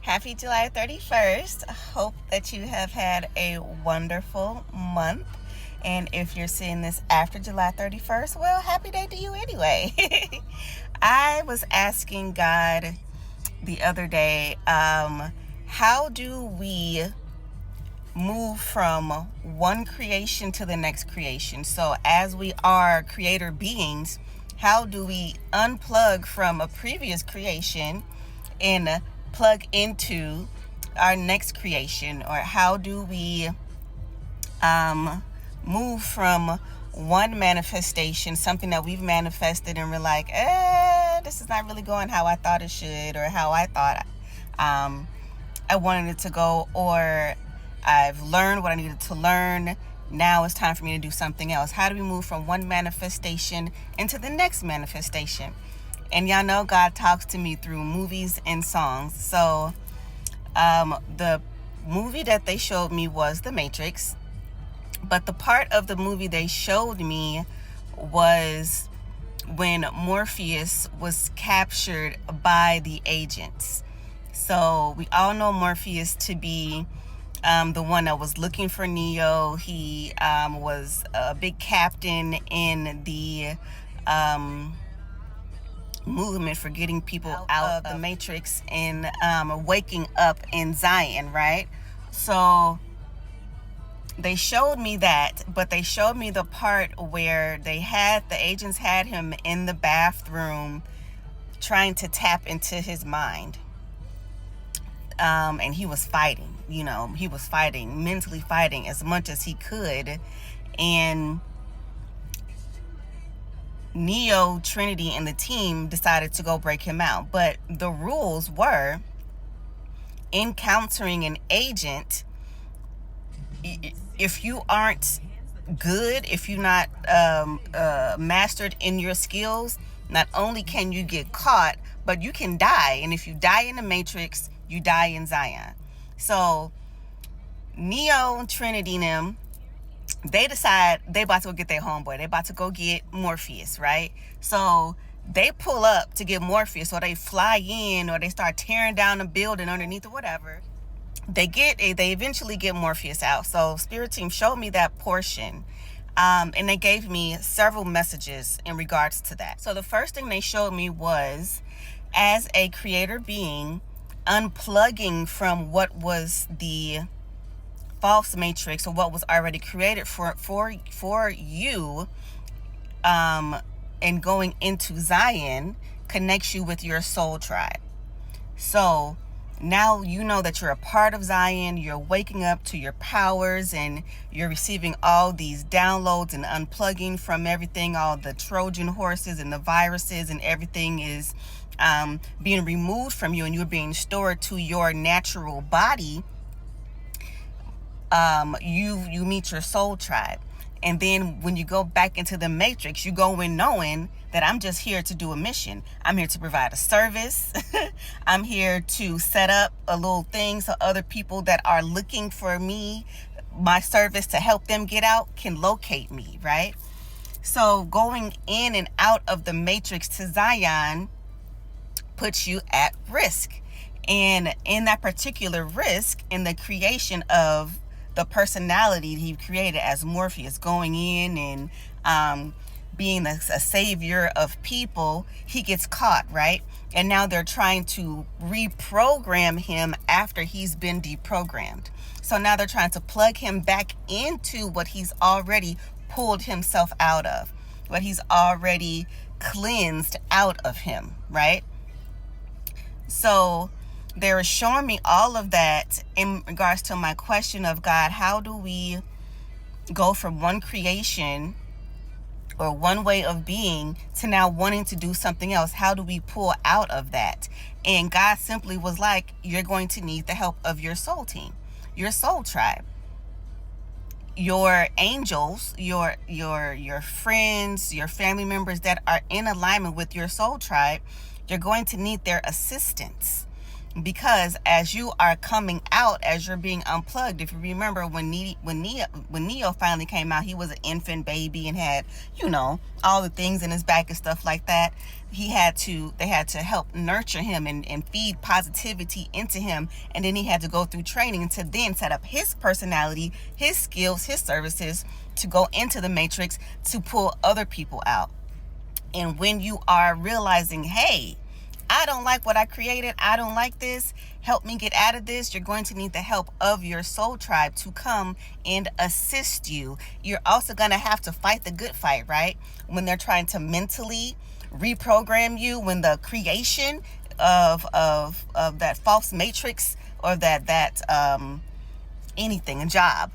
Happy July 31st. Hope that you have had a wonderful month. And if you're seeing this after July 31st, well, happy day to you anyway. I was asking God the other day, how do we move from one creation to the next creation? So as we are creator beings, how do we unplug from a previous creation and plug into our next creation? Or how do we move from one manifestation, something that we've manifested, and we're like, this is not really going how I thought it should, or how I thought I wanted it to go, or I've learned what I needed to learn. Now it's time for me to do something else. How do we move from one manifestation into the next manifestation? And y'all know God talks to me through movies and songs. So the movie that they showed me was The Matrix. But the part of the movie they showed me was when Morpheus was captured by the agents. So we all know Morpheus to be the one that was looking for Neo. He was a big captain in the movement for getting people out of the Matrix and waking up in Zion, right? So they showed me that, but they showed me the part where the agents had him in the bathroom trying to tap into his mind. And he was fighting, mentally fighting as much as he could. And Neo, Trinity, and the team decided to go break him out. But the rules were, encountering an agent, if you aren't good, if you're not mastered in your skills, not only can you get caught, but you can die. And if you die in the Matrix, you die in Zion. So Neo, Trinity, and them, they decide they about to go get their homeboy. They about to go get Morpheus, right? So they pull up to get Morpheus, or they fly in, or they start tearing down the building underneath or whatever. They eventually get Morpheus out. So Spirit Team showed me that portion. And they gave me several messages in regards to that. So the first thing they showed me was, as a creator being, unplugging from what was the false matrix, or what was already created for you, and going into Zion connects you with your soul tribe. So now you know that you're a part of Zion. You're waking up to your powers, and you're receiving all these downloads and unplugging from everything. All the Trojan horses and the viruses and everything is being removed from you, and you're being stored to your natural body. You meet your soul tribe. And then when you go back into the matrix, you go in knowing that I'm just here to do a mission. I'm here to provide a service. I'm here to set up a little thing so other people that are looking for me, my service to help them get out, can locate me, right? So going in and out of the matrix to Zion puts you at risk. And in that particular risk, in the creation of the personality he created as Morpheus, going in and being a savior of people, he gets caught, right? And now they're trying to reprogram him after he's been deprogrammed. So now they're trying to plug him back into what he's already pulled himself out of, what he's already cleansed out of him, right? So they were showing me all of that in regards to my question of, God, how do we go from one creation or one way of being to now wanting to do something else? How do we pull out of that? And God simply was like, you're going to need the help of your soul team, your soul tribe, your angels, your friends, your family members that are in alignment with your soul tribe. You're going to need their assistance. Because as you are coming out, as you're being unplugged, if you remember when Neo finally came out, he was an infant baby and had, all the things in his back and stuff like that. They had to help nurture him and feed positivity into him. And then he had to go through training to then set up his personality, his skills, his services to go into the matrix to pull other people out. And when you are realizing, hey, I don't like what I created, I don't like this, help me get out of this, you're going to need the help of your soul tribe to come and assist you. You're also going to have to fight the good fight, right? When they're trying to mentally reprogram you, when the creation of that false matrix or that anything, a job,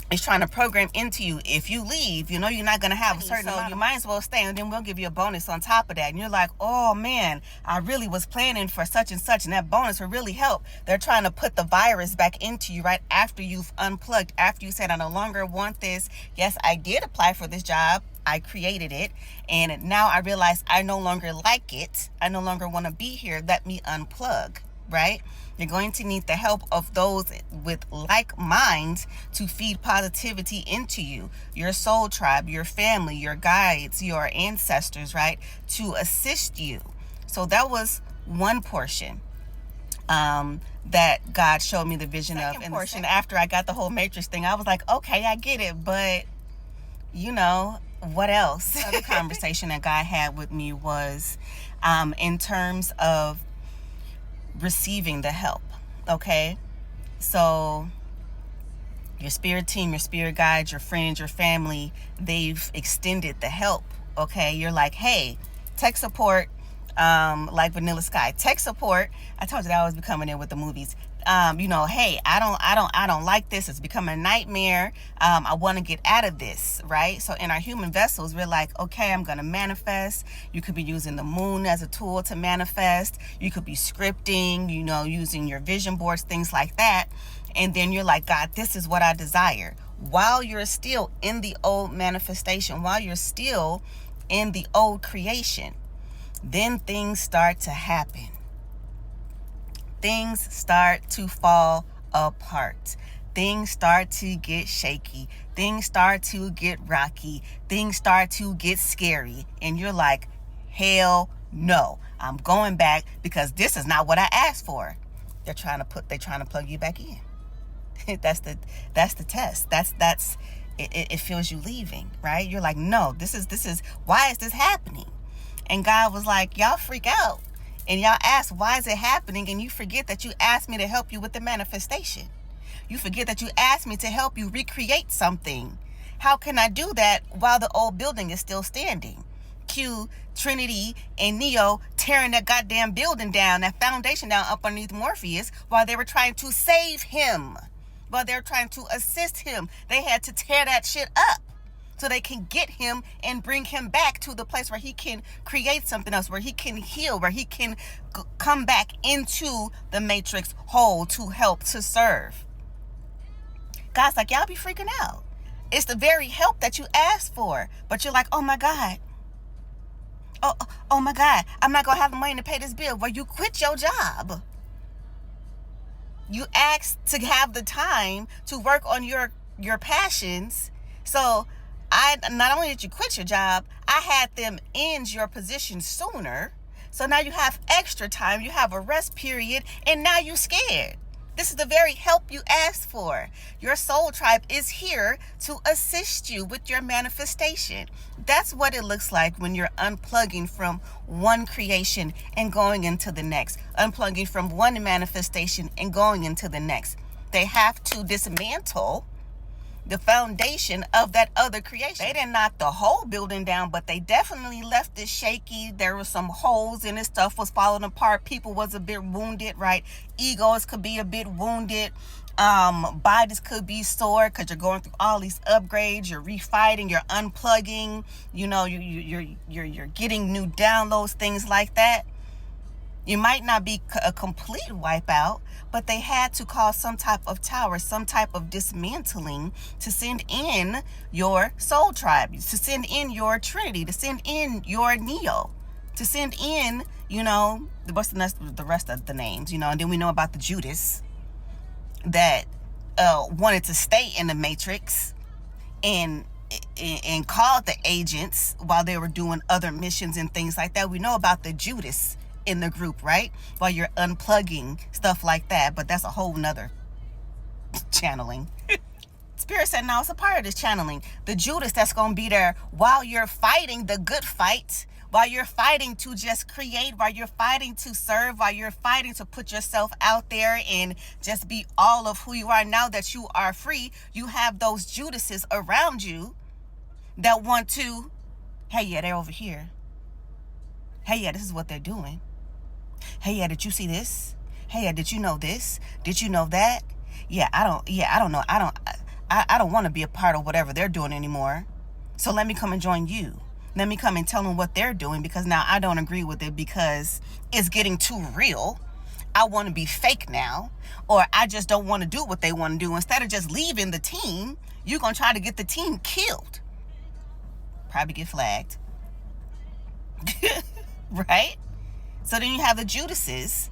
is trying to program into you. If you leave, you're not going to have a certain amount. You might as well stay, and then we'll give you a bonus on top of that. And you're like, oh man, I really was planning for such and such, and that bonus will really help. They're trying to put the virus back into you right after you've unplugged, after you said, I no longer want this. Yes, I did apply for this job. I created it, and now I realize I no longer like it. I no longer want to be here. Let me unplug, right? You're going to need the help of those with like minds to feed positivity into you. Your soul tribe, your family, your guides, your ancestors, right? To assist you. So that was one portion that God showed me the vision of. And portion, after I got the whole matrix thing, I was like, okay, I get it. But, what else? The other conversation that God had with me was in terms of receiving the help. Okay, so your spirit team, your spirit guides, your friends, your family, they've extended the help. Okay, you're like, hey, tech support, like Vanilla Sky, tech support. I told you that I was becoming in with the movies. Hey, I don't like this. It's becoming a nightmare. I want to get out of this, right? So in our human vessels, we're like, okay, I'm going to manifest. You could be using the moon as a tool to manifest. You could be scripting, using your vision boards, things like that. And then you're like, God, this is what I desire. While you're still in the old manifestation, while you're still in the old creation, then things start to happen. Things start to fall apart. Things start to get shaky. Things start to get rocky. Things start to get scary. And you're like, hell no. I'm going back because this is not what I asked for. They're trying to plug you back in. That's the test. It feels you leaving, right? You're like, no, this is why is this happening? And God was like, y'all freak out. And y'all ask, why is it happening? And you forget that you asked me to help you with the manifestation. You forget that you asked me to help you recreate something. How can I do that while the old building is still standing? Cue Trinity and Neo tearing that goddamn building down, that foundation down up underneath Morpheus, while they were trying to save him, while they were trying to assist him. They had to tear that shit up so they can get him and bring him back to the place where he can create something else, where he can heal, where he can come back into the matrix whole to help, to serve. God's like, y'all be freaking out. It's the very help that you asked for, but you're like, oh my God. Oh my God, I'm not going to have the money to pay this bill. Well, you quit your job. You asked to have the time to work on your passions. So I not only did you quit your job, I had them end your position sooner. So now you have extra time, you have a rest period, and now you're scared. This is the very help you asked for. Your soul tribe is here to assist you with your manifestation. That's what it looks like when you're unplugging from one creation and going into the next. Unplugging from one manifestation and going into the next. They have to dismantle the foundation of that other creation. They didn't knock the whole building down, but they definitely left it shaky. There were some holes in it. Stuff was falling apart. People was a bit wounded, right? Egos could be a bit wounded. Bodies could be sore because you're going through all these upgrades. You're refighting. You're unplugging. You're getting new downloads, things like that. You might not be a complete wipeout, but they had to cause some type of tower, some type of dismantling to send in your soul tribe, to send in your Trinity, to send in your Neo, to send in, the rest of the names, and then we know about the Judas that wanted to stay in the matrix and called the agents while they were doing other missions and things like that. We know about the Judas in the group, right? While you're unplugging, stuff like that. But that's a whole nother channeling. Spirit said, no, it's a part of this channeling. The Judas that's going to be there while you're fighting the good fight, while you're fighting to just create, while you're fighting to serve, while you're fighting to put yourself out there and just be all of who you are. Now that you are free, you have those Judases around you that want to, hey, yeah, they're over here. Hey, yeah, this is what they're doing. Hey, yeah, did you see this? Hey, yeah, did you know this? Did you know that? I don't know. I don't want to be a part of whatever they're doing anymore. So let me come and join you. Let me come and tell them what they're doing, because now I don't agree with it because it's getting too real. I want to be fake now, or I just don't want to do what they want to do. Instead of just leaving the team, you're going to try to get the team killed. Probably get flagged. Right? So then you have the Judases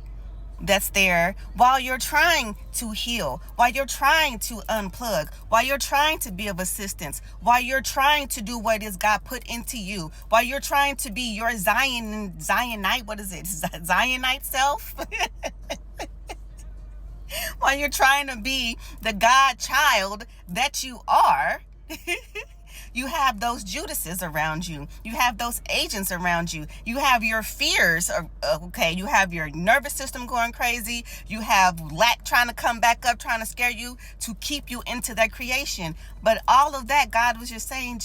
that's there while you're trying to heal, while you're trying to unplug, while you're trying to be of assistance, while you're trying to do what is God put into you, while you're trying to be your Zionite self, while you're trying to be the God child that you are. You have those Judases around you. You have those agents around you. You have your fears. Okay, you have your nervous system going crazy. You have lack trying to come back up, trying to scare you to keep you into that creation. But all of that, God was just saying,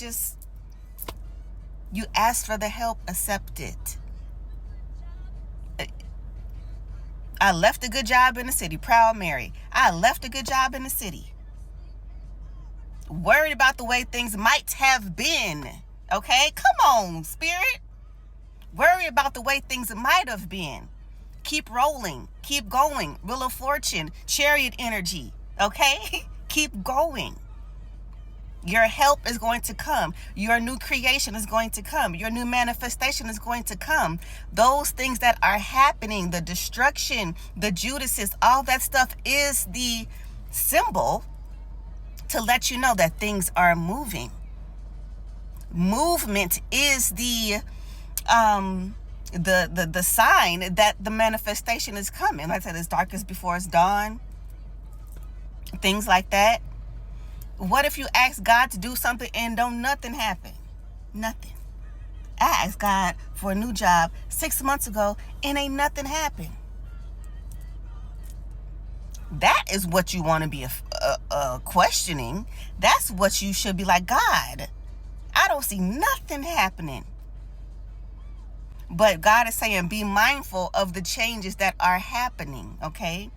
you ask for the help, accept it. I left a good job in the city. Proud Mary. I left a good job in the city. Worried about the way things might have been. Okay? Come on, Spirit. Worry about the way things might have been. Keep rolling. Keep going. Wheel of Fortune. Chariot energy. Okay? Keep going. Your help is going to come. Your new creation is going to come. Your new manifestation is going to come. Those things that are happening, the destruction, the Judases, all that stuff is the symbol to let you know that things are moving. Movement is the sign that the manifestation is coming. Like I said, it's darkest before it's dawn. Things like that. What if you ask God to do something and don't nothing happen? Nothing. I asked God for a new job 6 months ago and ain't nothing happened. That is what you want to be questioning. That's what you should be like, God, I don't see nothing happening. But God is saying, be mindful of the changes that are happening, okay?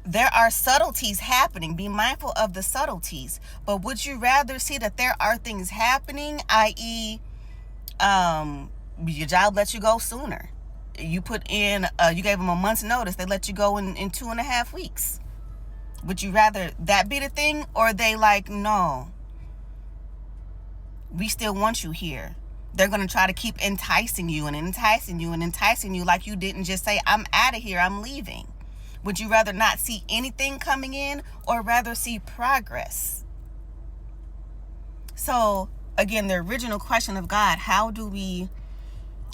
There are subtleties happening. Be mindful of the subtleties. But would you rather see that there are things happening, i.e., your job lets you go sooner? You put in, you gave them a month's notice. They let you go in 2.5 weeks. Would you rather that be the thing, or they like, no, we still want you here? They're going to try to keep enticing you and enticing you and enticing you like you didn't just say, I'm out of here, I'm leaving. Would you rather not see anything coming in, or rather see progress? So again, the original question of God, how do we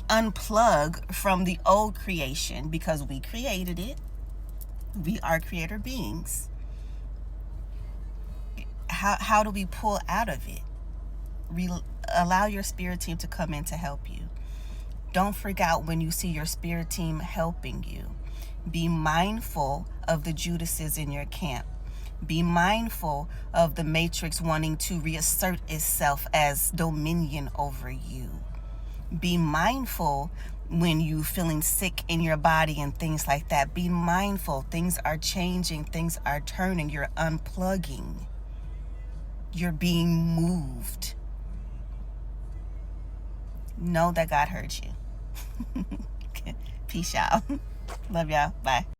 unplug from the old creation? Because we created it. We are creator beings. How do we pull out of it? Allow your spirit team to come in to help you. Don't freak out when you see your spirit team helping you. Be mindful of the Judases in your camp. Be mindful of the matrix wanting to reassert itself as dominion over you. Be mindful when you feeling sick in your body and things like that. Be mindful. Things are changing. Things are turning. You're unplugging. You're being moved. Know that God heard you. Peace out. Love y'all. Bye.